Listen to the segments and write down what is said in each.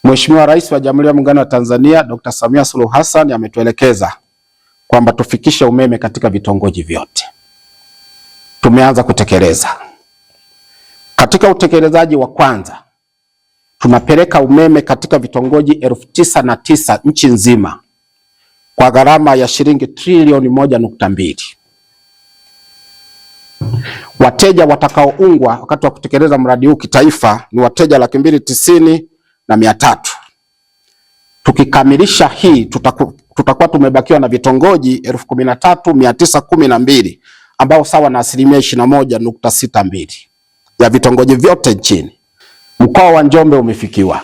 Mheshimiwa Rais wa Jamhuri ya Muungano wa Tanzania Dr. Samia Suluhu Hassan ametuelekeza kwamba tufikishe umeme katika vitongoji vyote. Tumeanza kutekeleza. Katika utekelezaji wa kwanza, tunapeleka umeme katika vitongoji 9,009 nchi nzima kwa gharama ya shilingi trilioni 1.2. Wateja watakaoungwa wakati wa kutekeleza mradi huu kitaifa ni wateja 290,300. Tukikamilisha hii tutakuwa tumebakiwa na vitongoji 13,912 ambao sawa na 21.62% ya vitongoji vyote nchini. Mkoa wa Njombe umefikiwa.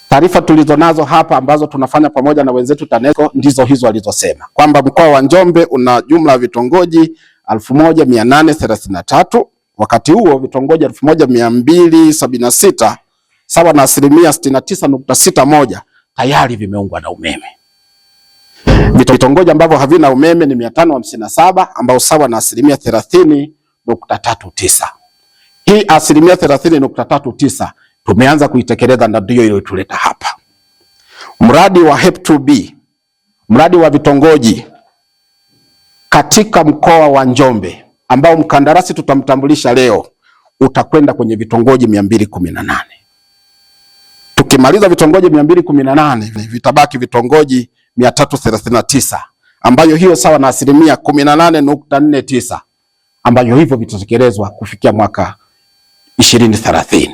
Taarifa tulizonazo hapa ambazo tunafanya pamoja na wenzetu TANESCO ndizo hizo alizosema kwamba mkoa wa Njombe una jumla ya vitongoji 1833. Wakati huo vitongoji 1276 sawa na 69.61% tayari vimeungwa na umeme. Vitongoji ambavyo havina umeme ni 557 ambao sawa na 30.39%. Hii 30.39% tumeanza kuitekeleza na ndio ile tuleta hapa. Mradi wa HEP2B, mradi wa vitongoji katika mkoa wa Njombe ambao mkandarasi tutamtambulisha leo utakwenda kwenye vitongoji 218. Tukimaliza vitongoji 218 vitabaki vitongoji 339 ambayo hiyo sawa na 18.49% ambayo hivyo vitatekelezwa kufikia mwaka 2030.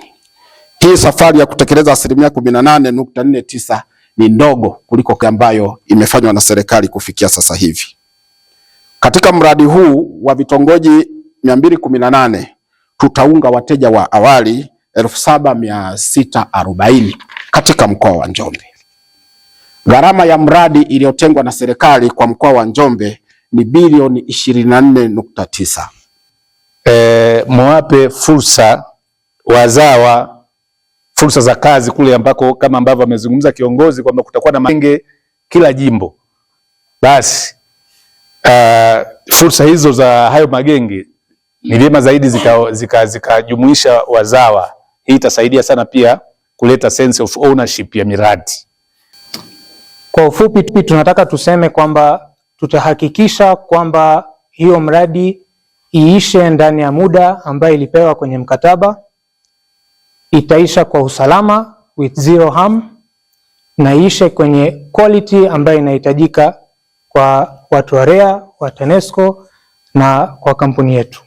Hii safari ya kutekeleza 18.49% ni ndogo kuliko ambayo imefanywa na serikali kufikia sasa hivi. Katika mradi huu wa vitongoji 218 tutaunga wateja wa awali 7,640 katika mkoa wa Njombe. Gharama ya mradi iliyotengwa na serikali kwa mkoa wa Njombe ni bilioni 24.9. Mwape fursa wazawa, fursa za kazi kule ambako kama ambavyo amezungumza kiongozi kwamba kutakuwa na magenge kila jimbo. Basi fursa hizo za hayo magenge ni vyema zaidi zikajumuisha wazawa. Hii itasaidia sana pia kuleta sense of ownership ya miradi. Kwa ufupi tunataka tuseme kwamba tutahakikisha kwamba hiyo mradi iishe ndani ya muda ambayo ilipewa kwenye mkataba, itaisha kwa usalama with zero harm, na iishe kwenye quality ambayo inahitajika kwa watu wa REA, wa TANESCO na kwa kampuni yetu.